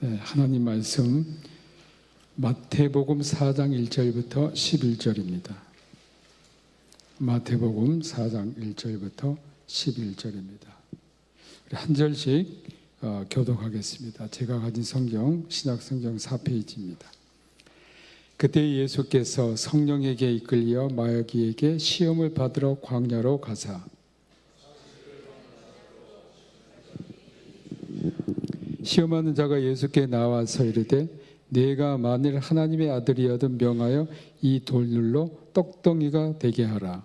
네, 하나님 말씀 마태복음 4장 1절부터 11절입니다. 마태복음 4장 1절부터 11절입니다. 한 절씩 교독하겠습니다. 제가 가진 성경 신약성경 4페이지입니다. 그때 예수께서 성령에게 이끌려 마귀에게 시험을 받으러 광야로 가사 시험하는 자가 예수께 나와서 이르되 내가 만일 하나님의 아들이여든 명하여 이 돌들로 떡덩이가 되게 하라.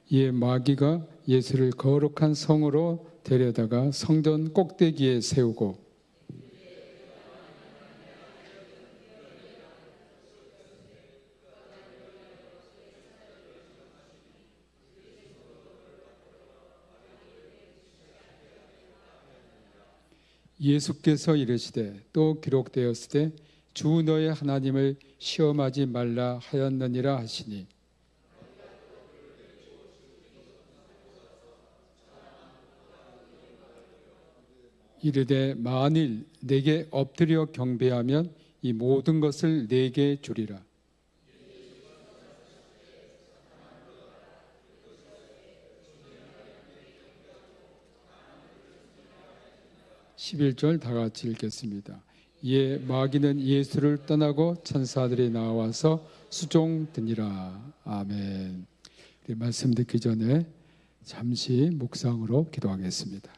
이에 마귀가 예수를 거룩한 성으로 데려다가 성전 꼭대기에 세우고 예수께서 이르시되 또 기록되었으되 주 너의 하나님을 시험하지 말라 하였느니라 하시니 이르되 만일 내게 엎드려 경배하면 이 모든 것을 내게 주리라. 11절 다 같이 읽겠습니다. 이에 마귀는 예수를 떠나고 천사들이 나와서 수종드니라. 아멘. 말씀 듣기 전에 잠시 묵상으로 기도하겠습니다.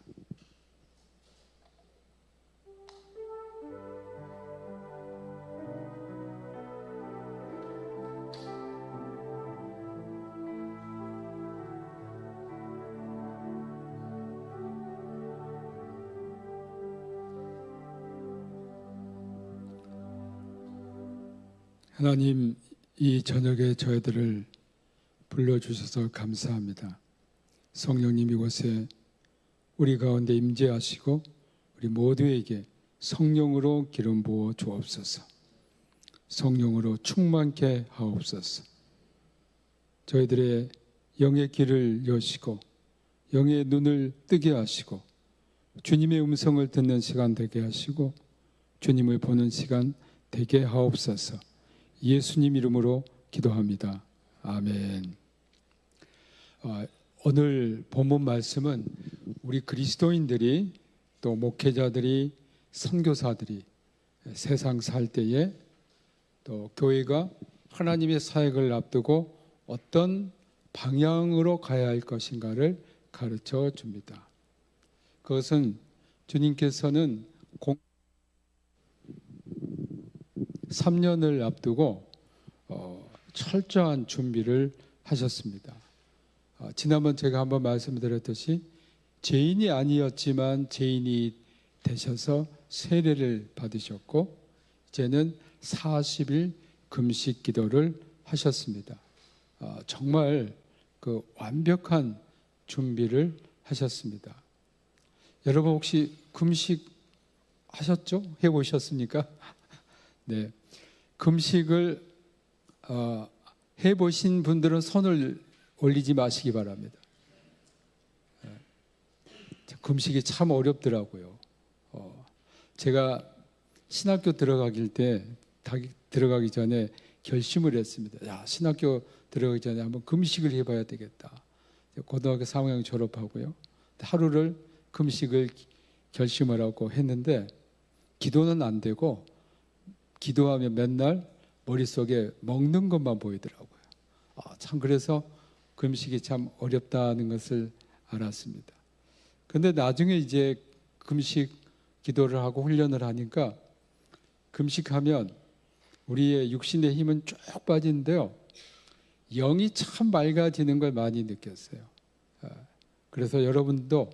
하나님, 이 저녁에 저희들을 불러주셔서 감사합니다. 성령님 이곳에 우리 가운데 임재하시고 우리 모두에게 성령으로 기름 부어 주옵소서. 성령으로 충만케 하옵소서. 저희들의 영의 길을 여시고 영의 눈을 뜨게 하시고 주님의 음성을 듣는 시간 되게 하시고 주님을 보는 시간 되게 하옵소서. 예수님 이름으로 기도합니다. 아멘. 오늘 본문 말씀은 우리 그리스도인들이 또 목회자들이 선교사들이 세상 살 때에 또 교회가 하나님의 사역을 앞두고 어떤 방향으로 가야 할 것인가를 가르쳐 줍니다. 그것은 주님께서는 3년을 앞두고 철저한 준비를 하셨습니다. 지난번 제가 한번 말씀드렸듯이 죄인이 아니었지만 죄인이 되셔서 세례를 받으셨고 이제는 40일 금식 기도를 하셨습니다. 정말 그 완벽한 준비를 하셨습니다. 여러분 혹시 금식 하셨죠? 해보셨습니까? 네, 금식을 해보신 분들은 손을 올리지 마시기 바랍니다. 금식이 참 어렵더라고요. 제가 신학교 들어가기 전에 결심을 했습니다. 야, 신학교 들어가기 전에 한번 금식을 해봐야 되겠다. 고등학교 3학년 졸업하고요. 하루를 금식을 결심을 하고 했는데 기도는 안 되고 기도하면 맨날 머릿속에 먹는 것만 보이더라고요. 참 그래서 금식이 참 어렵다는 것을 알았습니다. 그런데 나중에 이제 금식 기도를 하고 훈련을 하니까 금식하면 우리의 육신의 힘은 쭉 빠지는데요. 영이 참 맑아지는 걸 많이 느꼈어요. 그래서 여러분도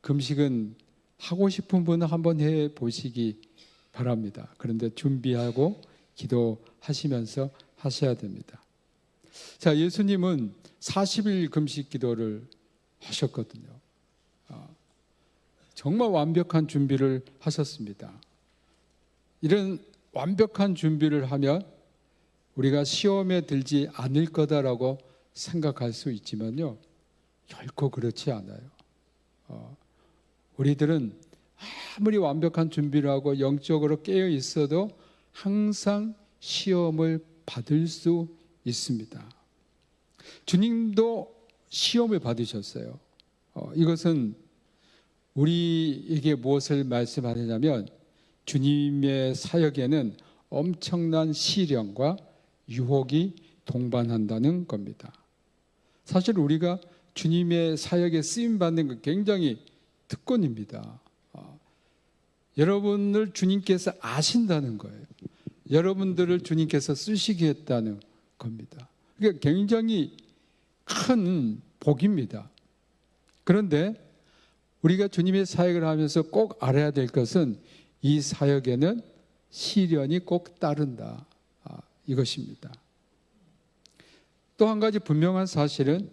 금식은 하고 싶은 분은 한번 해보시기 바랍니다. 그런데 준비하고 기도하시면서 하셔야 됩니다. 자, 예수님은 40일 금식 기도를 하셨거든요. 정말 완벽한 준비를 하셨습니다. 이런 완벽한 준비를 하면 우리가 시험에 들지 않을 거다라고 생각할 수 있지만요, 결코 그렇지 않아요. 우리들은 아무리 완벽한 준비를 하고 영적으로 깨어 있어도 항상 시험을 받을 수 있습니다. 주님도 시험을 받으셨어요. 이것은 우리에게 무엇을 말씀하느냐면 주님의 사역에는 엄청난 시련과 유혹이 동반한다는 겁니다. 사실 우리가 주님의 사역에 쓰임받는 건 굉장히 특권입니다. 여러분을 주님께서 아신다는 거예요. 여러분들을 주님께서 쓰시겠다는 겁니다. 그러니까 굉장히 큰 복입니다. 그런데 우리가 주님의 사역을 하면서 꼭 알아야 될 것은 이 사역에는 시련이 꼭 따른다. 이것입니다. 또 한 가지 분명한 사실은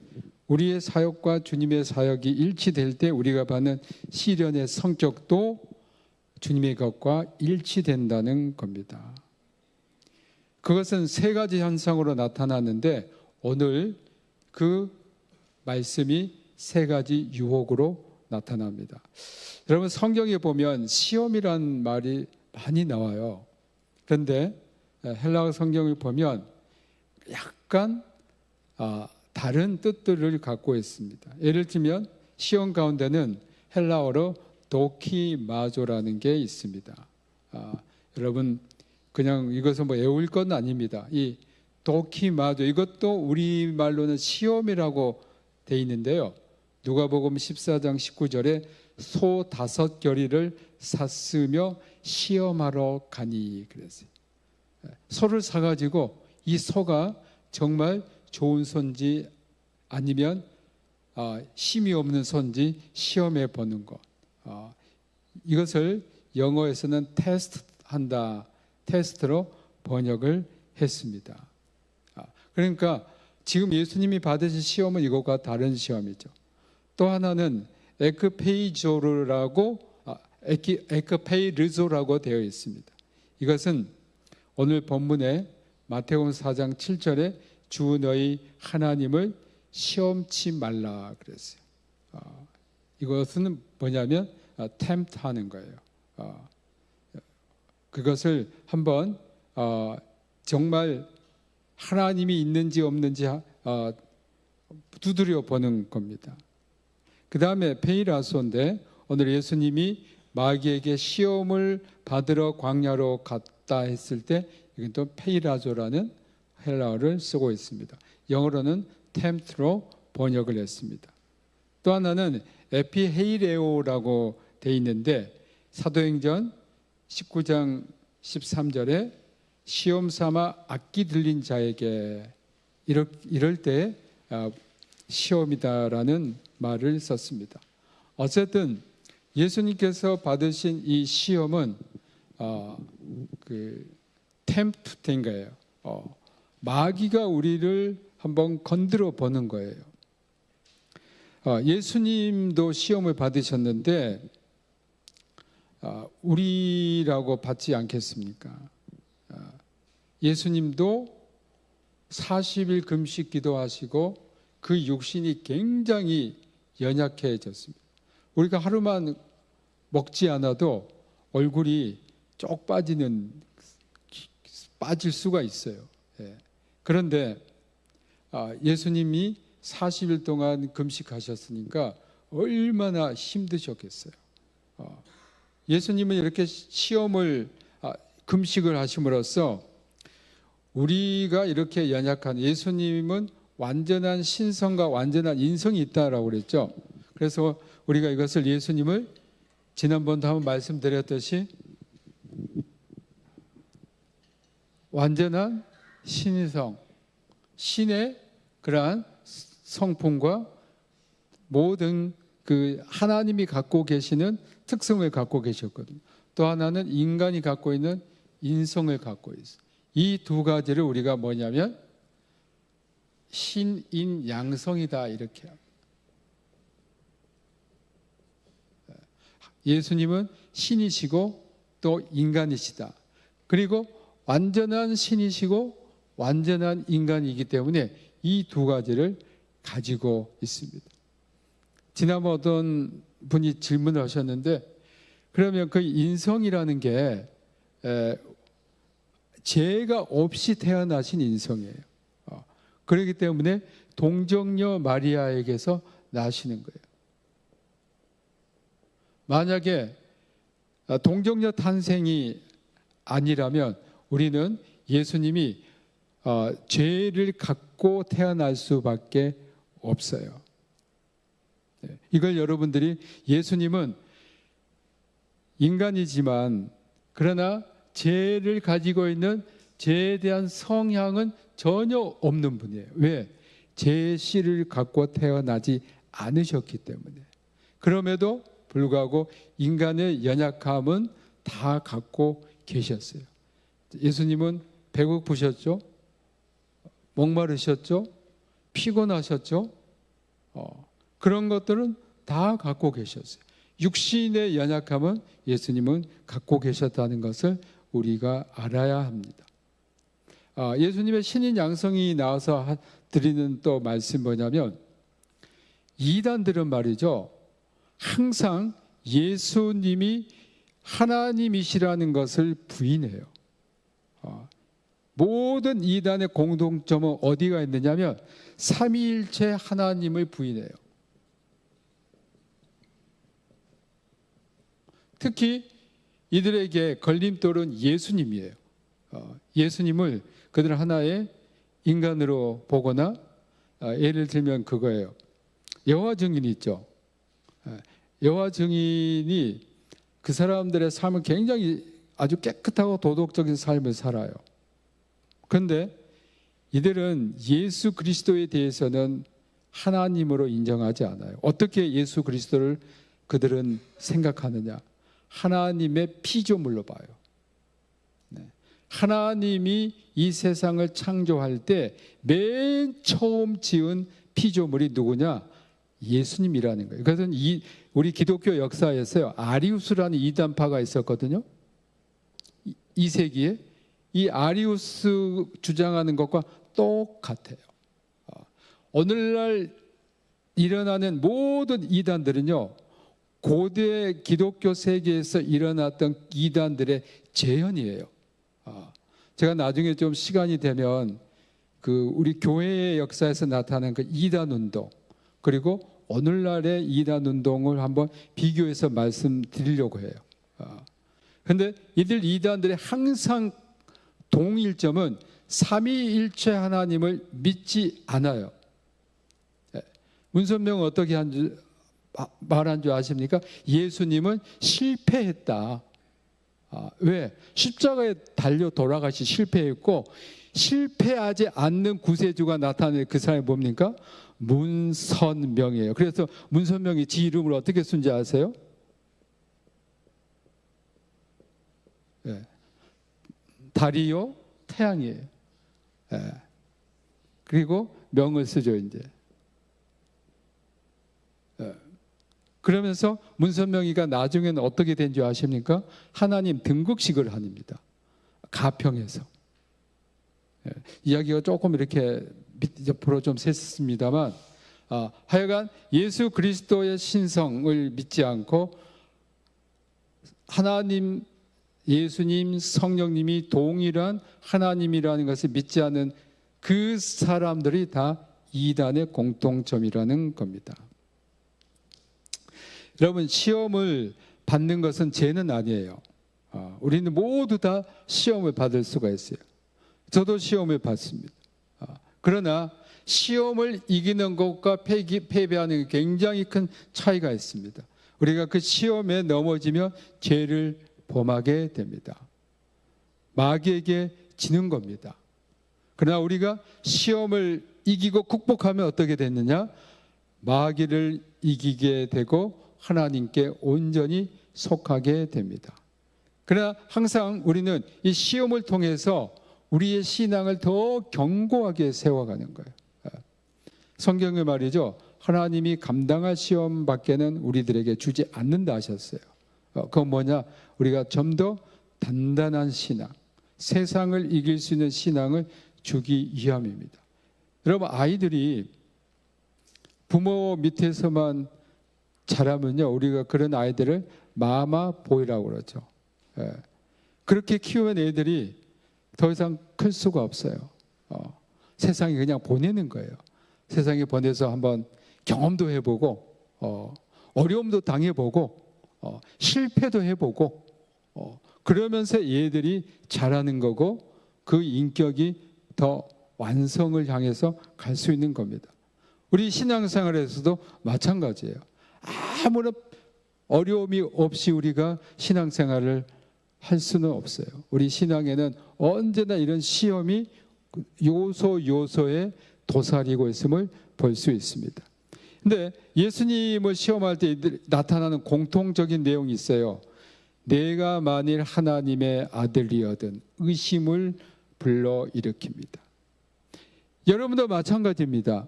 우리의 사역과 주님의 사역이 일치될 때 우리가 받는 시련의 성격도 주님의 것과 일치된다는 겁니다. 그것은 세 가지 현상으로 나타나는데 오늘 그 말씀이 세 가지 유혹으로 나타납니다. 여러분 성경에 보면 시험이란 말이 많이 나와요. 그런데 헬라어 성경을 보면 약간 다른 뜻들을 갖고 있습니다. 예를 들면 시험 가운데는 헬라어로 도키마조라는 게 있습니다. 여러분 그냥 이것은 뭐 외울 건 아닙니다. 이 도키마조 이것도 우리말로는 시험이라고 돼 있는데요. 누가복음 14장 19절에 소 5결이를 샀으며 시험하러 가니 그랬어요. 소를 사가지고 이 소가 정말 좋은 소인지 아니면 힘이 없는 소인지 시험해 보는 것. 이것을 영어에서는 테스트로 번역을 했습니다. 그러니까 지금 예수님이 받으신 시험은 이것과 다른 시험이죠. 또 하나는 에크페이르조라고 되어 있습니다. 이것은 오늘 본문에 마태복음 4장 7절에 주 너희 하나님을 시험치 말라 그랬어요. 이것은 뭐냐면 tempt하는 거예요. 그것을 한번 정말 하나님이 있는지 없는지 두드려 보는 겁니다. 그 다음에 페이라소인데 오늘 예수님이 마귀에게 시험을 받으러 광야로 갔다 했을 때 이건 또 페이라조라는 헬라어를 쓰고 있습니다. 영어로는 tempt로 번역을 했습니다. 또 하나는 에피헤이레오라고 돼 있는데 사도행전 19장 13절에 시험 삼아 악기 들린 자에게 이럴 때 시험이다라는 말을 썼습니다. 어쨌든 예수님께서 받으신 이 시험은 템프트인 거예요. 마귀가 우리를 한번 건드려 보는 거예요. 예수님도 시험을 받으셨는데 우리라고 받지 않겠습니까? 예수님도 40일 금식 기도하시고 그 육신이 굉장히 연약해졌습니다. 우리가 하루만 먹지 않아도 얼굴이 쪽 빠질 수가 있어요. 그런데 예수님이 40일 동안 금식하셨으니까 얼마나 힘드셨겠어요. 예수님은 이렇게 금식을 하심으로써 우리가 이렇게 연약한 예수님은 완전한 신성과 완전한 인성이 있다라고 그랬죠. 그래서 우리가 이것을 예수님을 지난번도 한번 말씀드렸듯이 완전한 신성, 신의 그러한 성품과 모든 그 하나님이 갖고 계시는 특성을 갖고 계셨거든요. 또 하나는 인간이 갖고 있는 인성을 갖고 있어요. 이 두 가지를 우리가 뭐냐면 신인양성이다 이렇게 합니다. 예수님은 신이시고 또 인간이시다. 그리고 완전한 신이시고 완전한 인간이기 때문에 이 두 가지를 가지고 있습니다. 지난번 어떤 분이 질문을 하셨는데, 그러면 그 인성이라는 게 죄가 없이 태어나신 인성이에요. 그렇기 때문에 동정녀 마리아에게서 나시는 거예요. 만약에 동정녀 탄생이 아니라면 우리는 예수님이 죄를 갖고 태어날 수밖에 없어요. 이걸 여러분들이, 예수님은 인간이지만 그러나 죄를 가지고 있는, 죄에 대한 성향은 전혀 없는 분이에요. 왜? 죄의 씨를 갖고 태어나지 않으셨기 때문에. 그럼에도 불구하고 인간의 연약함은 다 갖고 계셨어요. 예수님은 배고프셨죠? 목마르셨죠? 피곤하셨죠? 그런 것들은 다 갖고 계셨어요. 육신의 연약함은 예수님은 갖고 계셨다는 것을 우리가 알아야 합니다. 예수님의 신인 양성이 나와서 드리는 또 말씀 뭐냐면, 이단들은 말이죠, 항상 예수님이 하나님이시라는 것을 부인해요. 모든 이단의 공통점은 어디가 있느냐면 삼위일체 하나님을 부인해요. 특히 이들에게 걸림돌은 예수님이에요. 예수님을 그들은 하나의 인간으로 보거나, 예를 들면 그거예요. 여호와 증인이 있죠. 여호와 증인이 그 사람들의 삶은 굉장히 아주 깨끗하고 도덕적인 삶을 살아요. 그런데 이들은 예수 그리스도에 대해서는 하나님으로 인정하지 않아요. 어떻게 예수 그리스도를 그들은 생각하느냐? 하나님의 피조물로 봐요. 하나님이 이 세상을 창조할 때 맨 처음 지은 피조물이 누구냐? 예수님이라는 거예요. 그래서 우리 기독교 역사에서요, 아리우스라는 이단파가 있었거든요. 2세기에 이 아리우스 주장하는 것과 똑같아요. 오늘날 일어나는 모든 이단들은요, 고대 기독교 세계에서 일어났던 이단들의 재현이에요. 제가 나중에 좀 시간이 되면 그 우리 교회의 역사에서 나타난 그 이단 운동, 그리고 오늘날의 이단 운동을 한번 비교해서 말씀드리려고 해요. 그런데 이들 이단들의 항상 동일점은 삼위일체 하나님을 믿지 않아요. 문선명은 어떻게 말한 줄 아십니까? 예수님은 실패했다. 왜? 십자가에 달려 돌아가시 실패했고, 실패하지 않는 구세주가 나타낸 그 사람이 뭡니까? 문선명이에요. 그래서 문선명이 지 이름을 어떻게 쓴지 아세요? 달이요, 태양이에요. 그리고 명을 쓰죠, 이제. 그러면서 문선명이가 나중에는 어떻게 된 줄 아십니까? 하나님 등극식을 합니다. 가평에서. 이야기가 조금 이렇게 옆으로 좀 샜습니다만, 하여간 예수 그리스도의 신성을 믿지 않고 하나님, 예수님, 성령님이 동일한 하나님이라는 것을 믿지 않는 그 사람들이 다 이단의 공통점이라는 겁니다. 여러분, 시험을 받는 것은 죄는 아니에요. 우리는 모두 다 시험을 받을 수가 있어요. 저도 시험을 받습니다. 그러나 시험을 이기는 것과 패배하는 게 굉장히 큰 차이가 있습니다. 우리가 그 시험에 넘어지면 죄를 범하게 됩니다. 마귀에게 지는 겁니다. 그러나 우리가 시험을 이기고 극복하면 어떻게 됐느냐? 마귀를 이기게 되고 하나님께 온전히 속하게 됩니다. 그러나 항상 우리는 이 시험을 통해서 우리의 신앙을 더 견고하게 세워가는 거예요. 성경에 말이죠, 하나님이 감당할 시험 밖에는 우리들에게 주지 않는다 하셨어요. 그건 뭐냐? 우리가 좀 더 단단한 신앙, 세상을 이길 수 있는 신앙을 주기 위함입니다. 여러분, 아이들이 부모 밑에서만 자라면요, 우리가 그런 아이들을 마마 보이라고 그러죠. 그렇게 키우면 애들이 더 이상 클 수가 없어요. 세상에 그냥 보내는 거예요. 세상에 보내서 한번 경험도 해보고 어려움도 당해보고 실패도 해보고 그러면서 얘들이 자라는 거고, 그 인격이 더 완성을 향해서 갈 수 있는 겁니다. 우리 신앙생활에서도 마찬가지예요. 아무런 어려움이 없이 우리가 신앙생활을 할 수는 없어요. 우리 신앙에는 언제나 이런 시험이 요소에 도사리고 있음을 볼 수 있습니다. 근데 예수님을 시험할 때 나타나는 공통적인 내용이 있어요. 내가 만일 하나님의 아들이거든 의심을 불러일으킵니다. 여러분도 마찬가지입니다.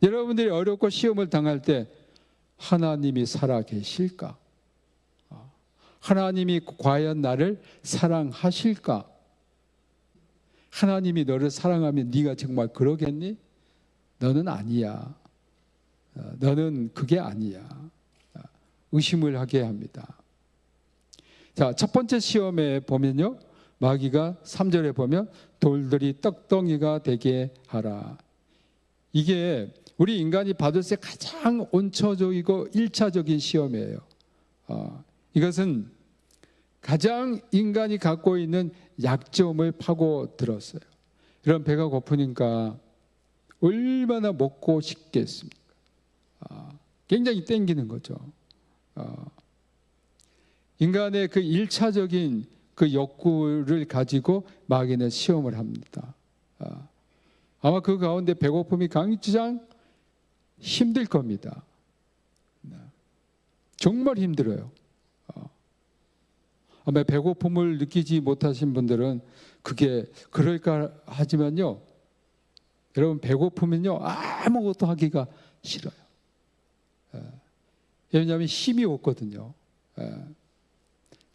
여러분들이 어렵고 시험을 당할 때 하나님이 살아계실까? 하나님이 과연 나를 사랑하실까? 하나님이 너를 사랑하면 네가 정말 그러겠니? 너는 아니야. 너는 그게 아니야. 의심을 하게 합니다. 자, 첫 번째 시험에 보면요, 마귀가 3절에 보면 돌들이 떡덩이가 되게 하라. 이게 우리 인간이 받을 때 가장 온초적이고 1차적인 시험이에요. 이것은 가장 인간이 갖고 있는 약점을 파고들었어요. 이런 배가 고프니까 얼마나 먹고 싶겠습니까? 굉장히 땡기는 거죠. 인간의 그 1차적인 그 욕구를 가지고 마귀는 시험을 합니다. 아마 그 가운데 배고픔이 가장 힘들 겁니다. 정말 힘들어요. 아마 배고픔을 느끼지 못하신 분들은 그게 그럴까 하지만요, 여러분, 배고프면요 아무것도 하기가 싫어요. 왜냐하면 힘이 없거든요.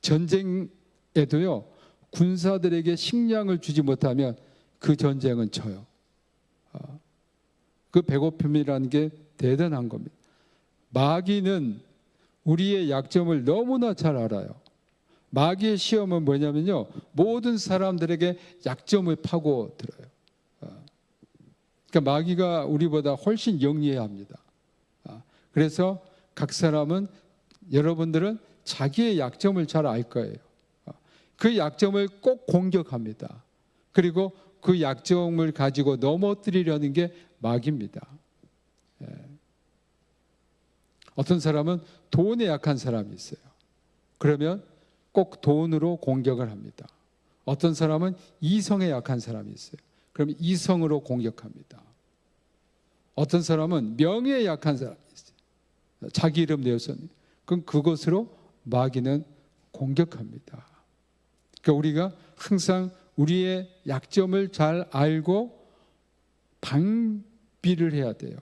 전쟁에도요, 군사들에게 식량을 주지 못하면 그 전쟁은 져요. 그 배고픔이라는 게 대단한 겁니다. 마귀는 우리의 약점을 너무나 잘 알아요. 마귀의 시험은 뭐냐면요, 모든 사람들에게 약점을 파고들어요. 그러니까 마귀가 우리보다 훨씬 영리합니다. 그래서 각 사람은, 여러분들은 자기의 약점을 잘 알 거예요. 그 약점을 꼭 공격합니다. 그리고 그 약점을 가지고 넘어뜨리려는 게 마귀입니다. 어떤 사람은 돈에 약한 사람이 있어요. 그러면 꼭 돈으로 공격을 합니다. 어떤 사람은 이성에 약한 사람이 있어요. 그러면 이성으로 공격합니다. 어떤 사람은 명예에 약한 사람이 있어요. 자기 이름 내어서, 그럼 그것으로 마귀는 공격합니다. 그러니까 우리가 항상 우리의 약점을 잘 알고 방비를 해야 돼요.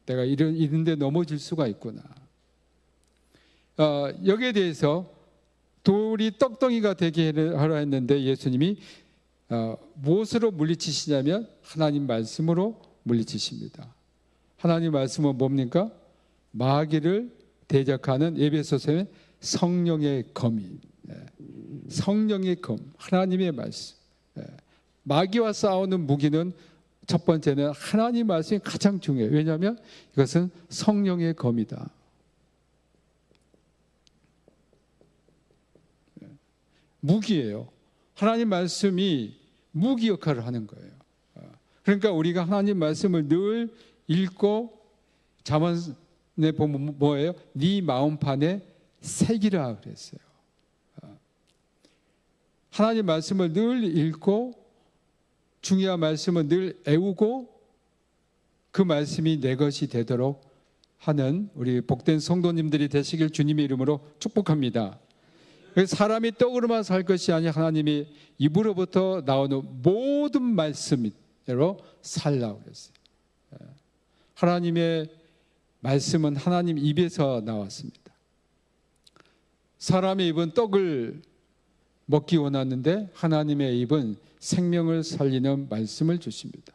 내가 이런 데 넘어질 수가 있구나. 여기에 대해서 돌이 떡덩이가 되게 하라 했는데 예수님이 무엇으로 물리치시냐면 하나님 말씀으로 물리치십니다. 하나님 말씀은 뭡니까? 마귀를 대적하는 에베소서의 성령의 검이, 성령의 검, 하나님의 말씀. 마귀와 싸우는 무기는 첫 번째는 하나님 말씀이 가장 중요해요. 왜냐하면 이것은 성령의 검이다. 무기예요. 하나님 말씀이 무기 역할을 하는 거예요. 그러니까 우리가 하나님 말씀을 늘 읽고, 잠언에 보면 뭐예요? 네 마음판에 새기라 그랬어요. 하나님 말씀을 늘 읽고, 중요한 말씀을 늘 애우고, 그 말씀이 내 것이 되도록 하는 우리 복된 성도님들이 되시길 주님의 이름으로 축복합니다. 사람이 떡으로만 살 것이 아니라 하나님이 입으로부터 나오는 모든 말씀으로 살라고 그랬어요. 하나님의 말씀은 하나님 입에서 나왔습니다. 사람의 입은 떡을 먹기 원하는데 하나님의 입은 생명을 살리는 말씀을 주십니다.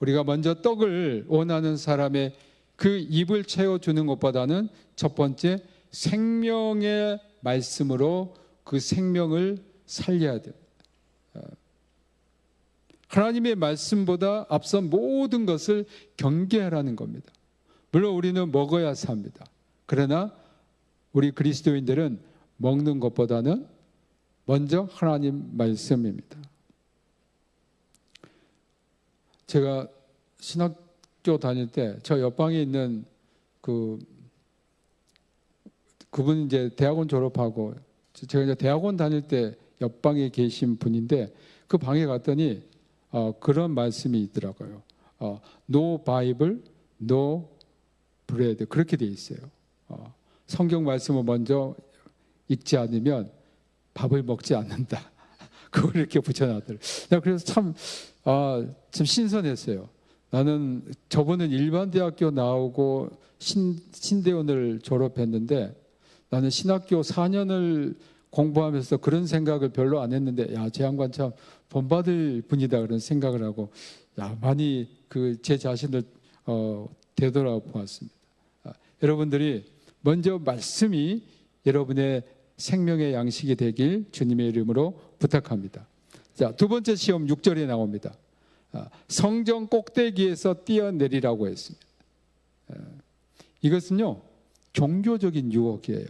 우리가 먼저 떡을 원하는 사람의 그 입을 채워주는 것보다는 첫 번째 생명의 말씀으로 그 생명을 살려야 돼요. 하나님의 말씀보다 앞서 모든 것을 경계하라는 겁니다. 물론 우리는 먹어야 삽니다. 그러나 우리 그리스도인들은 먹는 것보다는 먼저 하나님 말씀입니다. 제가 신학교 다닐 때 저 옆방에 있는 그분 이제 대학원 졸업하고 제가 이제 대학원 다닐 때 옆방에 계신 분인데 그 방에 갔더니 그런 말씀이 있더라고요. No Bible, no bread 그렇게 돼 있어요. 성경 말씀을 먼저 읽지 않으면 밥을 먹지 않는다. 그걸 이렇게 붙여놨더라고요. 그래서 참 신선했어요. 나는 저번엔 일반 대학교 나오고 신대원을 졸업했는데 나는 신학교 4년을 공부하면서 그런 생각을 별로 안 했는데 제 양반 참 본받을 분이다 그런 생각을 하고 많이 제 자신을 되돌아보았습니다. 여러분들이 먼저 말씀이 여러분의 생명의 양식이 되길 주님의 이름으로 부탁합니다. 자, 두 번째 시험 6절에 나옵니다. 성전 꼭대기에서 뛰어내리라고 했습니다. 이것은요 종교적인 유혹이에요.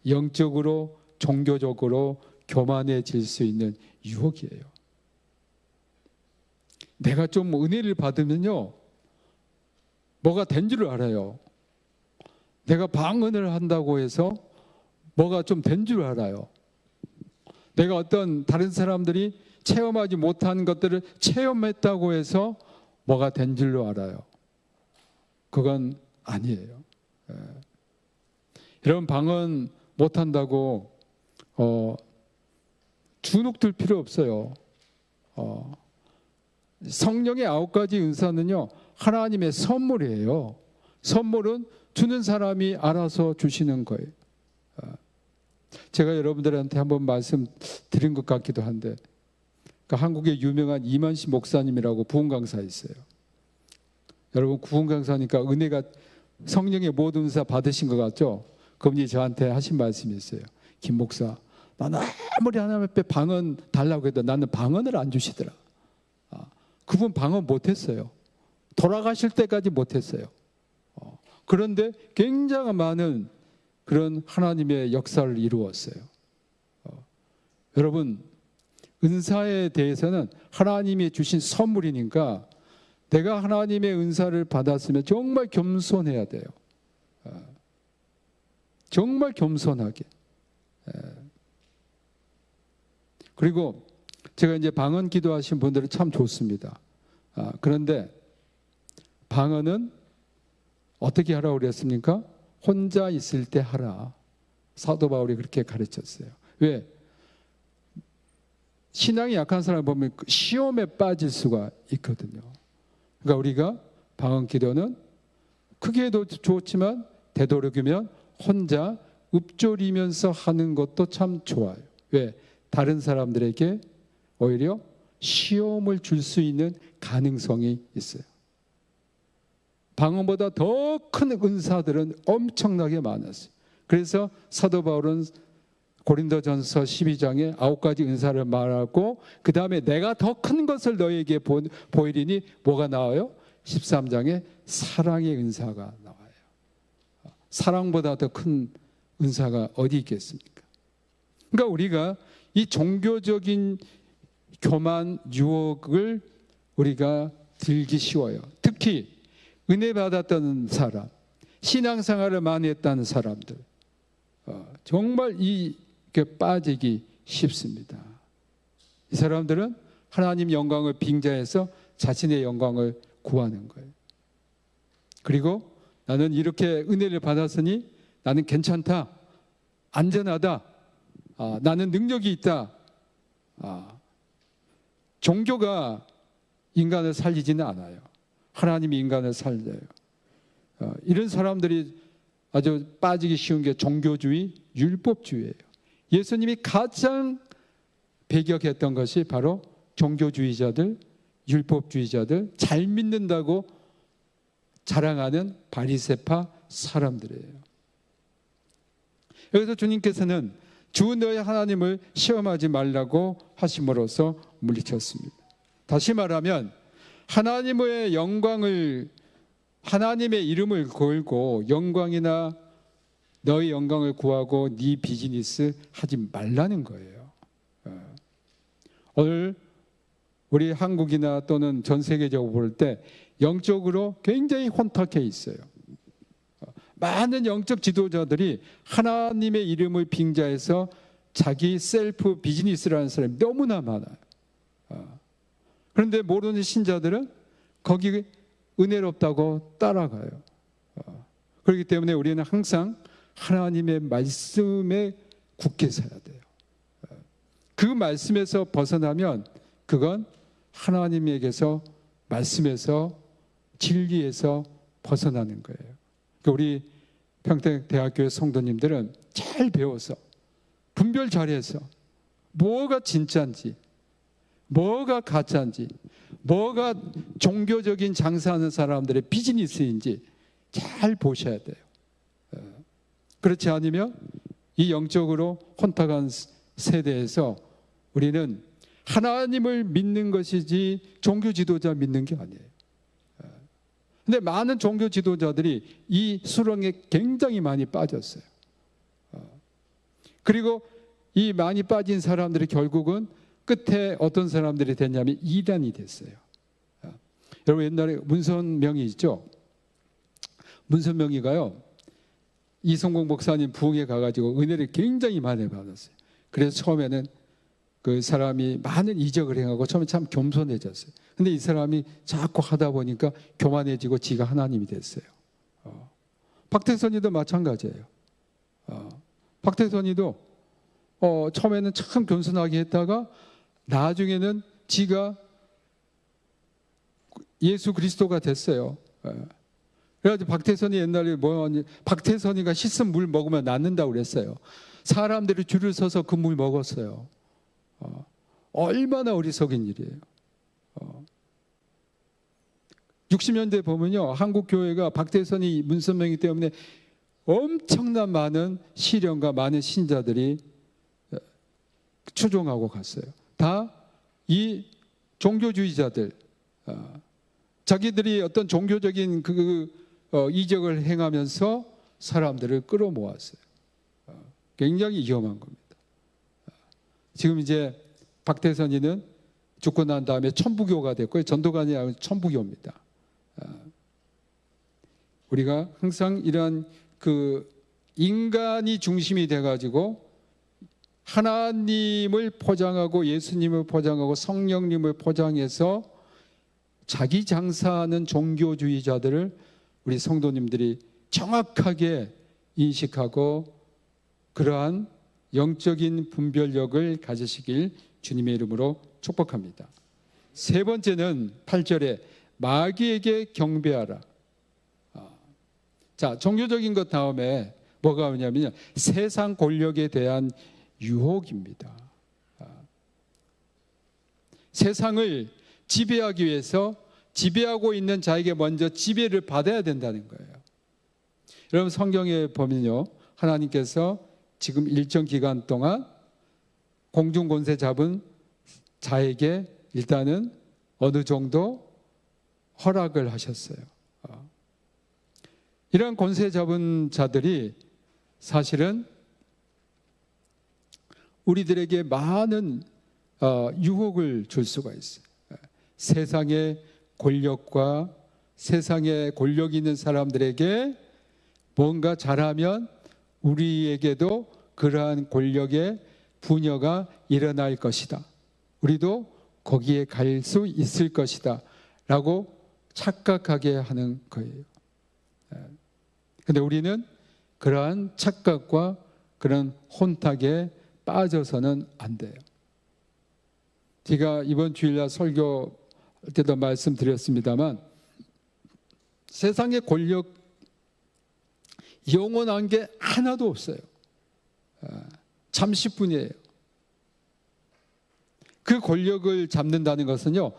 영적으로 종교적으로 교만해질 수 있는 유혹이에요. 내가 좀 은혜를 받으면요 뭐가 된 줄 알아요. 내가 방언을 한다고 해서 뭐가 좀 된 줄 알아요. 내가 어떤 다른 사람들이 체험하지 못한 것들을 체험했다고 해서 뭐가 된 줄로 알아요. 그건 아니에요. 여러분 방언 못한다고 주눅들 필요 없어요. 성령의 9가지 은사는요 하나님의 선물이에요. 선물은 주는 사람이 알아서 주시는 거예요. 제가 여러분들한테 한번 말씀드린 것 같기도 한데 한국의 유명한 이만시 목사님이라고 부흥 강사 있어요. 여러분 부흥 강사니까 은혜가 성령의 모든 은사 받으신 것 같죠? 그분이 저한테 하신 말씀이 있어요. 김 목사, 나는 아무리 하나님 앞에 방언 달라고 해도 나는 방언을 안 주시더라. 그분 방언 못했어요. 돌아가실 때까지 못했어요. 그런데 굉장히 많은 그런 하나님의 역사를 이루었어요. 여러분 은사에 대해서는 하나님이 주신 선물이니까 내가 하나님의 은사를 받았으면 정말 겸손해야 돼요. 정말 겸손하게. 그리고 제가 이제 방언 기도하신 분들은 참 좋습니다. 그런데 방언은 어떻게 하라고 그랬습니까? 혼자 있을 때 하라. 사도 바울이 그렇게 가르쳤어요. 왜? 신앙이 약한 사람을 보면 시험에 빠질 수가 있거든요. 그러니까 우리가 방언 기도는 크게 해도 좋지만 되도록이면 혼자 읊조리면서 하는 것도 참 좋아요. 왜? 다른 사람들에게 오히려 시험을 줄 수 있는 가능성이 있어요. 방언보다 더 큰 은사들은 엄청나게 많았어요. 그래서 사도 바울은 고린도전서 12장에 9가지 은사를 말하고 그 다음에 내가 더 큰 것을 너에게 보이리니 뭐가 나와요? 13장에 사랑의 은사가 나와요. 사랑보다 더 큰 은사가 어디 있겠습니까? 그러니까 우리가 이 종교적인 교만 유혹을 우리가 들기 쉬워요. 특히 은혜 받았던 사람, 신앙생활을 많이 했다는 사람들 정말 이게 빠지기 쉽습니다. 이 사람들은 하나님 영광을 빙자해서 자신의 영광을 구하는 거예요. 그리고 나는 이렇게 은혜를 받았으니 나는 괜찮다, 안전하다, 나는 능력이 있다. 종교가 인간을 살리지는 않아요. 하나님이 인간을 살려요. 이런 사람들이 아주 빠지기 쉬운 게 종교주의, 율법주의예요. 예수님이 가장 배격했던 것이 바로 종교주의자들, 율법주의자들, 잘 믿는다고 자랑하는 바리새파 사람들이에요. 여기서 주님께서는 주 너의 하나님을 시험하지 말라고 하심으로써 물리쳤습니다. 다시 말하면 하나님의 영광을, 하나님의 이름을 걸고 영광이나 너의 영광을 구하고 네 비즈니스 하지 말라는 거예요. 오늘 우리 한국이나 또는 전 세계적으로 볼 때 영적으로 굉장히 혼탁해 있어요. 많은 영적 지도자들이 하나님의 이름을 빙자해서 자기 셀프 비즈니스라는 사람이 너무나 많아요. 그런데 모르는 신자들은 거기 은혜롭다고 따라가요. 그렇기 때문에 우리는 항상 하나님의 말씀에 굳게 서야 돼요. 그 말씀에서 벗어나면 그건 하나님에게서, 말씀에서, 진리에서 벗어나는 거예요. 우리 평택대학교의 성도님들은 잘 배워서 분별 잘해서 뭐가 진짜인지, 뭐가 가짜인지, 뭐가 종교적인 장사하는 사람들의 비즈니스인지 잘 보셔야 돼요. 그렇지 않으면 이 영적으로 혼탁한 세대에서 우리는 하나님을 믿는 것이지 종교 지도자 믿는 게 아니에요. 근데 많은 종교 지도자들이 이 수렁에 굉장히 많이 빠졌어요. 그리고 이 많이 빠진 사람들이 결국은 끝에 어떤 사람들이 됐냐면 이단이 됐어요. 여러분 옛날에 문선명이 있죠? 문선명이가요, 이성공 목사님 부흥회 가가지고 은혜를 굉장히 많이 받았어요. 그래서 처음에는 그 사람이 많은 이적을 행하고 처음에 참 겸손해졌어요. 근데 이 사람이 자꾸 하다 보니까 교만해지고 지가 하나님이 됐어요. 박태선이도 마찬가지예요. 박태선이도 처음에는 참 겸손하게 했다가 나중에는 지가 예수 그리스도가 됐어요. 그래가지고 박태선이 옛날에 박태선이가 씻은 물 먹으면 낫는다고 그랬어요. 사람들이 줄을 서서 그 물 먹었어요. 얼마나 어리석은 일이에요. 60년대 보면요, 한국 교회가 박태선이 문선명이기 때문에 엄청난 많은 시련과 많은 신자들이 추종하고 갔어요. 다 이 종교주의자들, 자기들이 어떤 종교적인 이적을 행하면서 사람들을 끌어모았어요. 굉장히 위험한 겁니다. 지금 이제 박태선이는 죽고 난 다음에 천부교가 됐고요. 전도관이 아니라 천부교입니다. 우리가 항상 이런 인간이 중심이 돼가지고 하나님을 포장하고 예수님을 포장하고 성령님을 포장해서 자기 장사하는 종교주의자들을 우리 성도님들이 정확하게 인식하고 그러한 영적인 분별력을 가지시길 주님의 이름으로 축복합니다. 세 번째는 8절에 마귀에게 경배하라. 자, 종교적인 것 다음에 뭐가 오냐면요, 세상 권력에 대한 유혹입니다. 세상을 지배하기 위해서 지배하고 있는 자에게 먼저 지배를 받아야 된다는 거예요. 여러분 성경에 보면요, 하나님께서 지금 일정 기간 동안 공중 권세 잡은 자에게 일단은 어느 정도 허락을 하셨어요. 이런 권세 잡은 자들이 사실은 우리들에게 많은 유혹을 줄 수가 있어요. 세상의 권력과 세상에 권력 있는 사람들에게 뭔가 잘하면 우리에게도 그러한 권력의 부녀가 일어날 것이다. 우리도 거기에 갈 수 있을 것이다 라고 착각하게 하는 거예요. 그런데 우리는 그러한 착각과 그런 혼탁에 빠져서는 안 돼요. 제가 이번 주일날 설교 때도 말씀드렸습니다만 세상의 권력 영원한 게 하나도 없어요. 잠시뿐이에요. 그 권력을 잡는다는 것은요,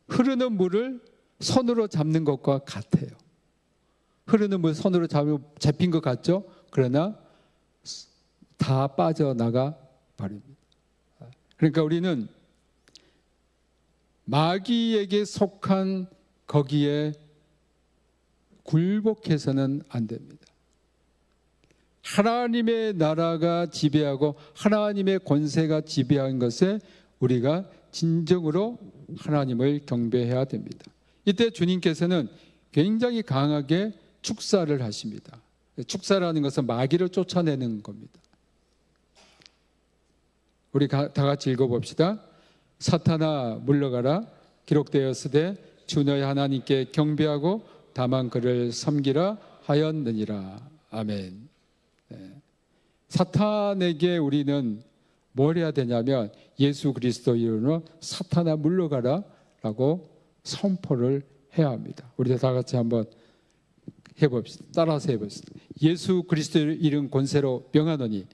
흐르는 물을 손으로 잡는 것과 같아요. 흐르는 물 손으로 잡힌 것 같죠? 그러나 다 빠져나가 버립니다. 그러니까 우리는 마귀에게 속한 거기에 굴복해서는 안 됩니다. 하나님의 나라가 지배하고 하나님의 권세가 지배한 것에 우리가 진정으로 하나님을 경배해야 됩니다. 이때 주님께서는 굉장히 강하게 축사를 하십니다. 축사라는 것은 마귀를 쫓아내는 겁니다. 우리 다 같이 읽어봅시다. 사탄아 물러가라. 기록되었으되 주 너희 하나님께 경배하고 다만 그를 섬기라 하였느니라. 아멘. 네. 사탄에게 우리는 뭘 해야 되냐면 예수 그리스도 이름으로 사탄아 물러가라 라고 선포를 해야 합니다. 우리 다 같이 한번 해봅시다. 따라서 해봅시다. 예수 그리스도 이름 권세로 명하노니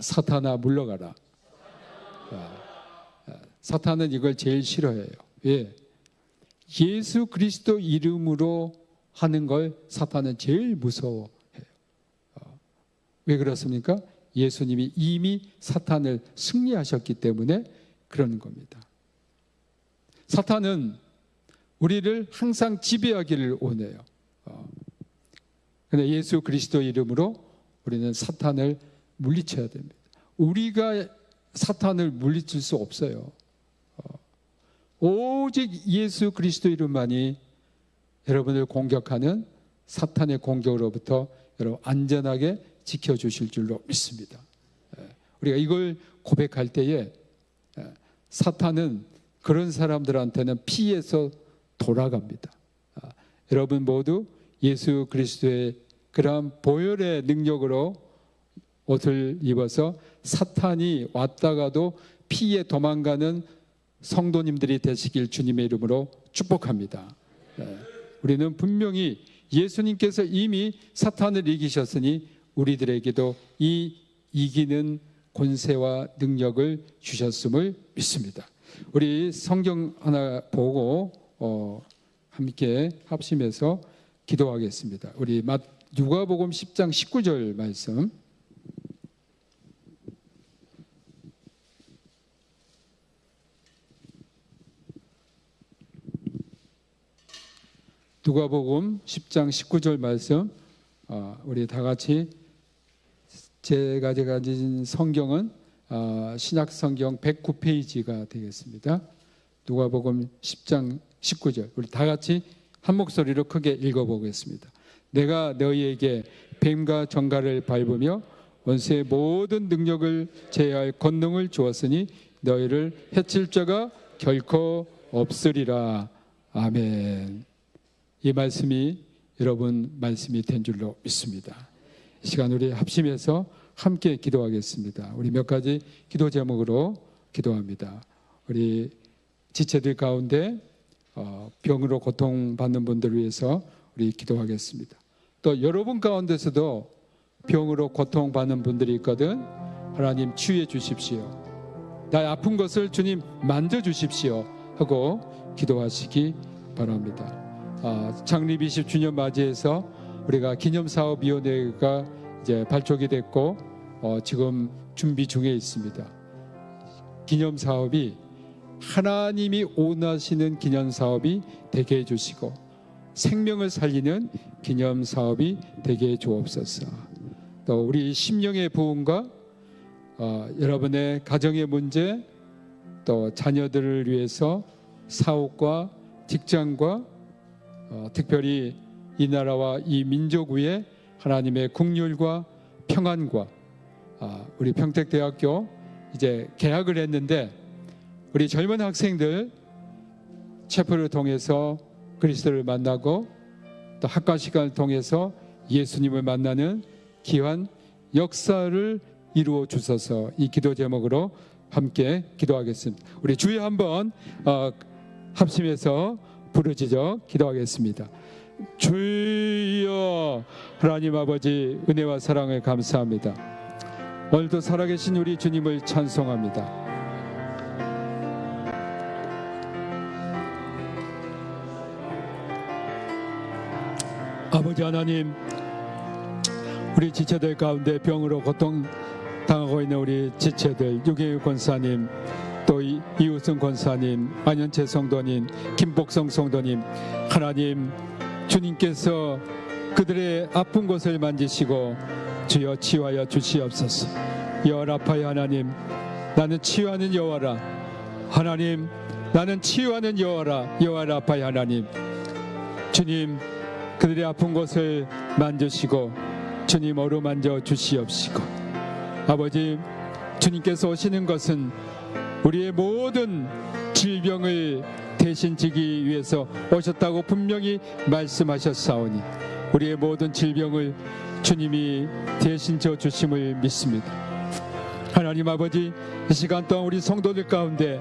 사탄아 물러가라. 사탄은 이걸 제일 싫어해요. 왜? 예수 그리스도 이름으로 하는 걸 사탄은 제일 무서워해요. 왜 그렇습니까? 예수님이 이미 사탄을 승리하셨기 때문에 그러는 겁니다. 사탄은 우리를 항상 지배하기를 원해요. 그런데 예수 그리스도 이름으로 우리는 사탄을 물리쳐야 됩니다. 우리가 사탄을 물리칠 수 없어요. 오직 예수 그리스도 이름만이 여러분을 공격하는 사탄의 공격으로부터 여러분 안전하게 지켜주실 줄로 믿습니다. 우리가 이걸 고백할 때에 사탄은 그런 사람들한테는 피해서 돌아갑니다. 여러분 모두 예수 그리스도의 그러한 보혈의 능력으로 옷을 입어서 사탄이 왔다가도 피해 도망가는 성도님들이 되시길 주님의 이름으로 축복합니다. 우리는 분명히 예수님께서 이미 사탄을 이기셨으니 우리들에게도 이 이기는 권세와 능력을 주셨음을 믿습니다. 우리 성경 하나 보고 함께 합심해서 기도하겠습니다. 우리 누가복음 10장 19절 말씀. 누가복음 10장 19절 말씀, 우리 다 같이 제가 가진 성경은 신약 성경 109페이지가 되겠습니다. 누가복음 10장 19절, 우리 다 같이 한 목소리로 크게 읽어보겠습니다. 내가 너희에게 뱀과 정갈을 밟으며 원수의 모든 능력을 제할 권능을 주었으니 너희를 해칠 자가 결코 없으리라. 아멘. 이 말씀이 여러분 말씀이 된 줄로 믿습니다. 이 시간 우리 합심해서 함께 기도하겠습니다. 우리 몇 가지 기도 제목으로 기도합니다. 우리 지체들 가운데 병으로 고통받는 분들을 위해서 우리 기도하겠습니다. 또 여러분 가운데서도 병으로 고통받는 분들이 있거든. 하나님 치유해 주십시오. 나의 아픈 것을 주님 만져주십시오 하고 기도하시기 바랍니다. 창립 20주년 맞이해서 우리가 기념사업위원회가 이제 발족이 됐고 지금 준비 중에 있습니다. 기념사업이 하나님이 원하시는 기념사업이 되게 해주시고 생명을 살리는 기념사업이 되게 해주옵소서. 또 우리 심령의 부흥과 여러분의 가정의 문제, 또 자녀들을 위해서 사업과 직장과 특별히 이 나라와 이 민족 위에 하나님의 긍휼과 평안과 우리 평택대학교 이제 개학을 했는데 우리 젊은 학생들 체포를 통해서 그리스도를 만나고 또 학과 시간을 통해서 예수님을 만나는 귀한 역사를 이루어 주셔서 이 기도 제목으로 함께 기도하겠습니다. 우리 주여 한번 합심해서 부르짖어 기도하겠습니다. 주여 주여. 하나님 아버지, 은혜와 사랑을 감사합니다. 오늘도 살아계신 우리 주님을 찬송합니다. 아버지 하나님, 우리 지체들 가운데 병으로 고통당하고 있는 우리 지체들, 유경유 권사님, 또 이우승 권사님, 안현채 성도님, 김복성 성도님, 하나님 주님께서 그들의 아픈 곳을 만지시고 주여 치유하여 주시옵소서. 여호와라파의 하나님, 나는 치유하는 여호와라. 하나님, 나는 치유하는 여호와라. 여호와라파의 하나님, 주님 그들의 아픈 곳을 만지시고 주님 어루만져 주시옵시고, 아버지 주님께서 오시는 것은 우리의 모든 질병을 대신 지기 위해서 오셨다고 분명히 말씀하셨사오니 우리의 모든 질병을 주님이 대신 져 주심을 믿습니다. 하나님 아버지, 이 시간 동안 우리 성도들 가운데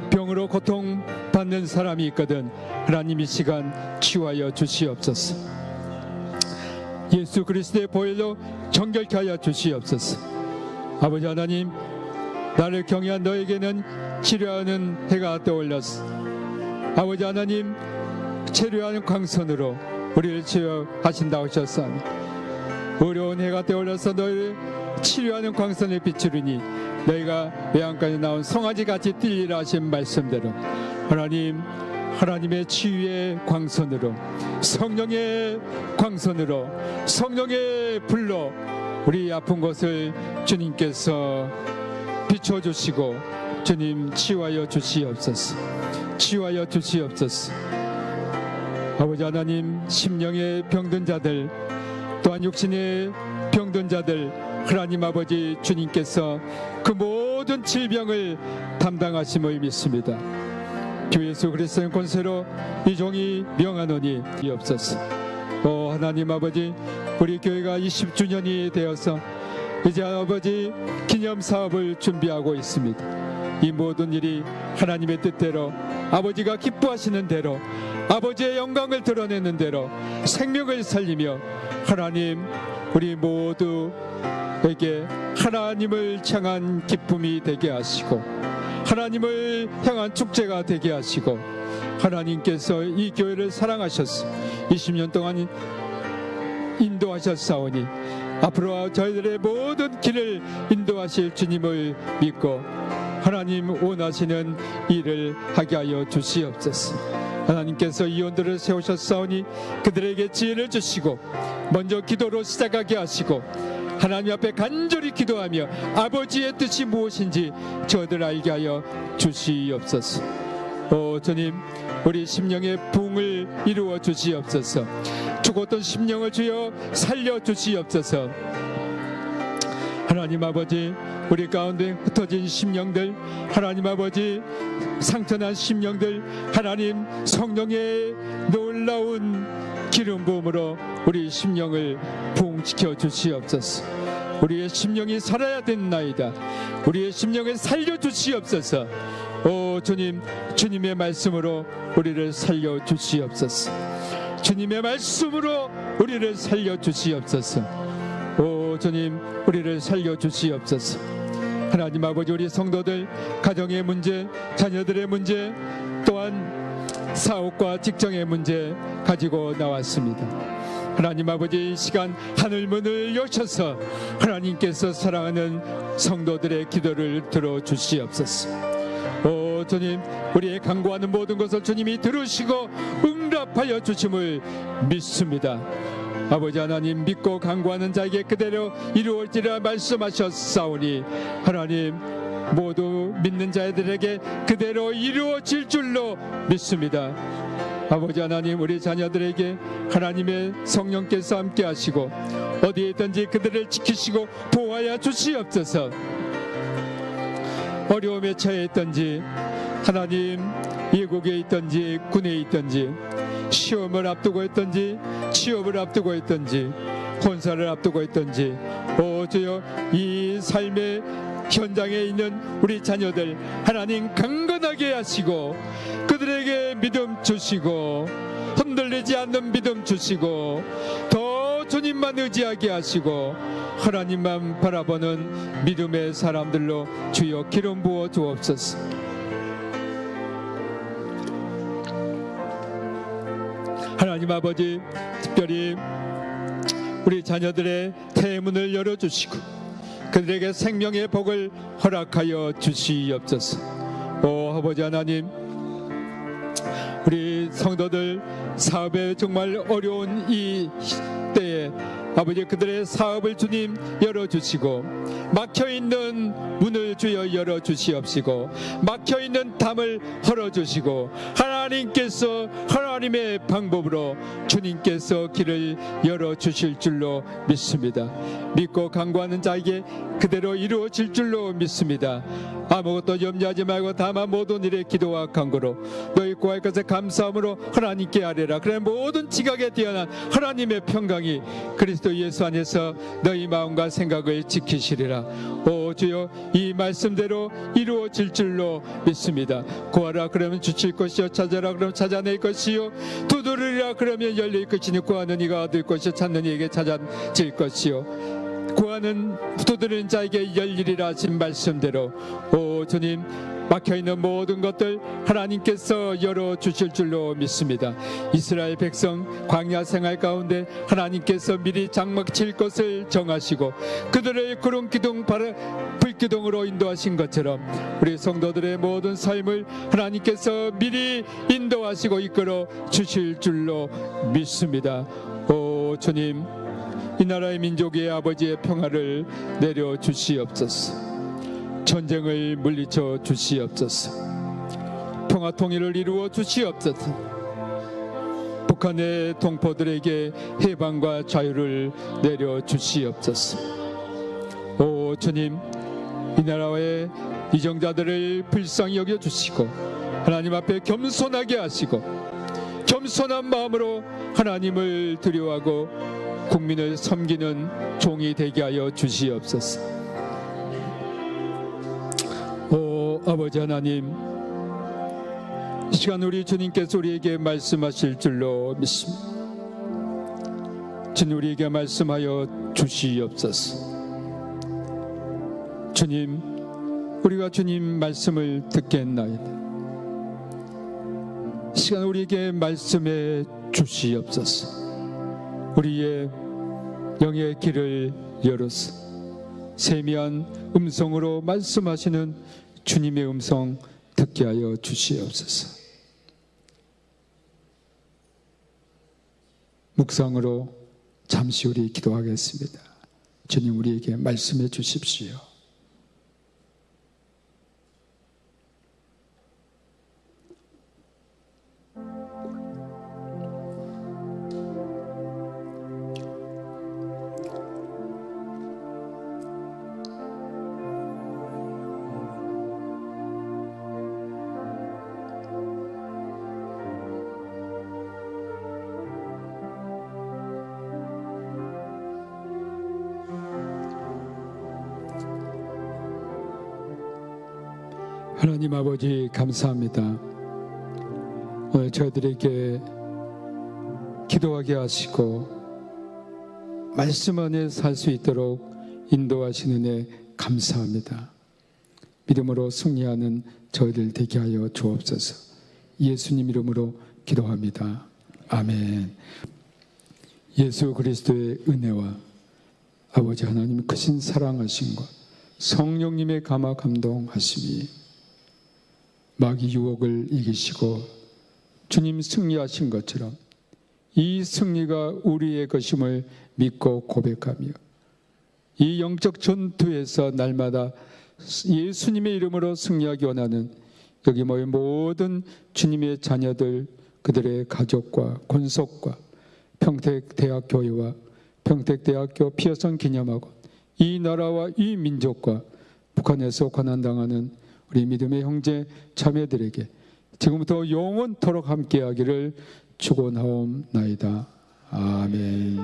병으로 고통받는 사람이 있거든 하나님 이 시간 치유하여 주시옵소서. 예수 그리스도의 보혈로 정결케 하여 주시옵소서. 아버지 하나님, 나를 경외한 너에게는 치료하는 해가 떠올랐어. 아버지 하나님, 치료하는 광선으로 우리를 치료하신다고 하셨사오니 어려운 해가 떠올라서 너희를 치료하는 광선을 비추리니 너희가 외양간에 나온 송아지같이 뛰리라 하신 말씀대로 하나님, 하나님의 치유의 광선으로, 성령의 광선으로, 성령의 불로 우리 아픈 곳을 주님께서 비춰주시고 주님 치유하여 주시옵소서. 치유하여 주시옵소서. 아버지 하나님, 심령의 병든 자들, 또한 육신의 병든 자들, 하나님 아버지 주님께서 그 모든 질병을 담당하심을 믿습니다. 주 예수 그리스도의 권세로 이 종이 명하노니 이옵소서. 하나님 아버지, 우리 교회가 20주년이 되어서 이제 아버지 기념사업을 준비하고 있습니다. 이 모든 일이 하나님의 뜻대로, 아버지가 기뻐하시는 대로, 아버지의 영광을 드러내는 대로 생명을 살리며 하나님 우리 모두에게 하나님을 향한 기쁨이 되게 하시고 하나님을 향한 축제가 되게 하시고, 하나님께서 이 교회를 사랑하셔서 20년 동안 인도하셨사오니 앞으로 저희들의 모든 길을 인도하실 주님을 믿고 하나님 원하시는 일을 하게 하여 주시옵소서. 하나님께서 이원들을 세우셨사오니 그들에게 지혜를 주시고 먼저 기도로 시작하게 하시고 하나님 앞에 간절히 기도하며 아버지의 뜻이 무엇인지 저들 알게 하여 주시옵소서. 주님, 우리 심령의 부흥을 이루어 주시옵소서. 죽었던 심령을 주여 살려 주시옵소서. 하나님 아버지, 우리 가운데 흩어진 심령들, 하나님 아버지 상처난 심령들, 하나님 성령의 놀라운 기름 부음으로 우리 심령을 부흥시켜 주시옵소서. 우리의 심령이 살아야 된나이다. 우리의 심령을 살려 주시옵소서. 주님, 주님의 말씀으로 우리를 살려 주시옵소서. 주님의 말씀으로 우리를 살려 주시옵소서. 주님, 우리를 살려 주시옵소서. 하나님 아버지, 우리 성도들 가정의 문제, 자녀들의 문제, 또한 사업과 직장의 문제 가지고 나왔습니다. 하나님 아버지, 이 시간 하늘문을 여셔서 하나님께서 사랑하는 성도들의 기도를 들어주시옵소서. 주님, 우리의 간구하는 모든 것을 주님이 들으시고 응답하여 주심을 믿습니다. 아버지 하나님, 믿고 간구하는 자에게 그대로 이루어지리라 말씀하셨사오니 하나님 모두 믿는 자들에게 그대로 이루어질 줄로 믿습니다. 아버지 하나님, 우리 자녀들에게 하나님의 성령께서 함께 하시고 어디에 있든지 그들을 지키시고 보호하여 주시옵소서. 어려움에 처해 있든지 하나님 예국에 있든지 군에 있든지 시험을 앞두고 있든지 취업을 앞두고 있든지 혼사를 앞두고 있든지 주여, 이 삶의 현장에 있는 우리 자녀들 하나님 강건하게 하시고 그들에게 믿음 주시고 흔들리지 않는 믿음 주시고 더 주님만 의지하게 하시고 하나님만 바라보는 믿음의 사람들로 주여 기름 부어 주옵소서. 하나님 아버지, 특별히 우리 자녀들의 태문을 열어주시고 그들에게 생명의 복을 허락하여 주시옵소서. 오 아버지 하나님, 우리 성도들 사업에 정말 어려운 이 때에 아버지 그들의 사업을 주님 열어주시고 막혀있는 문을 주여 열어주시옵시고 막혀있는 담을 헐어주시고 하나님께서 하나님의 방법으로 주님께서 길을 열어주실 줄로 믿습니다. 믿고 간구하는 자에게 그대로 이루어질 줄로 믿습니다. 아무것도 염려하지 말고 다만 모든 일에 기도와 간구로 너희 구할 것에 감사함으로 하나님께 아뢰라. 그래 모든 지각에 뛰어난 하나님의 평강이 그리스도 예수 안에서 너희 마음과 생각을 지키시리라. 오 주여, 이 말씀대로 이루어질 줄로 믿습니다. 구하라 그러면 주실 것이요, 찾아라 그러면 찾아낼 것이요, 두드리라 그러면 열릴 것이니 구하는 이가 얻을 것이요, 찾는 이에게 찾아질 것이요, 구하는 두드리는 자에게 열리리라 하신 말씀대로 오 주님, 막혀있는 모든 것들 하나님께서 열어주실 줄로 믿습니다. 이스라엘 백성 광야 생활 가운데 하나님께서 미리 장막 칠 것을 정하시고 그들을 구름 기둥 불기둥으로 인도하신 것처럼 우리 성도들의 모든 삶을 하나님께서 미리 인도하시고 이끌어 주실 줄로 믿습니다. 오 주님, 이 나라의 민족의 아버지의 평화를 내려 주시옵소서. 전쟁을 물리쳐 주시옵소서. 평화 통일을 이루어 주시옵소서. 북한의 동포들에게 해방과 자유를 내려 주시옵소서. 오 주님, 이 나라의 이정자들을 불쌍히 여겨 주시고 하나님 앞에 겸손하게 하시고 겸손한 마음으로 하나님을 두려워하고 국민을 섬기는 종이 되게 하여 주시옵소서. 오 아버지 하나님, 이 시간 우리 주님께서 우리에게 말씀하실 줄로 믿습니다. 주님 우리에게 말씀하여 주시옵소서. 주님, 우리가 주님 말씀을 듣겠나이다. 이 시간 우리에게 말씀해 주시옵소서. 우리의 영의 길을 열어서 세미한 음성으로 말씀하시는 주님의 음성 듣게 하여 주시옵소서. 묵상으로 잠시 우리 기도하겠습니다. 주님 우리에게 말씀해 주십시오. 하나님 아버지 감사합니다. 오늘 저희들에게 기도하게 하시고 말씀 안에 살 수 있도록 인도하시는 애 감사합니다. 믿음으로 승리하는 저희들 되게 하여 주옵소서. 예수님 이름으로 기도합니다. 아멘. 예수 그리스도의 은혜와 아버지 하나님 크신 사랑하심과 성령님의 감화 감동하심이 마귀 유혹을 이기시고 주님 승리하신 것처럼 이 승리가 우리의 것임을 믿고 고백하며 이 영적 전투에서 날마다 예수님의 이름으로 승리하기 원하는 여기 모인 모든 주님의 자녀들, 그들의 가족과 권속과 평택대학교회와 평택대학교 피어선 기념학원, 이 나라와 이 민족과 북한에서 고난당하는 우리 믿음의 형제 자매들에게 지금부터 영원토록 함께하기를 축원하옵나이다. 아멘.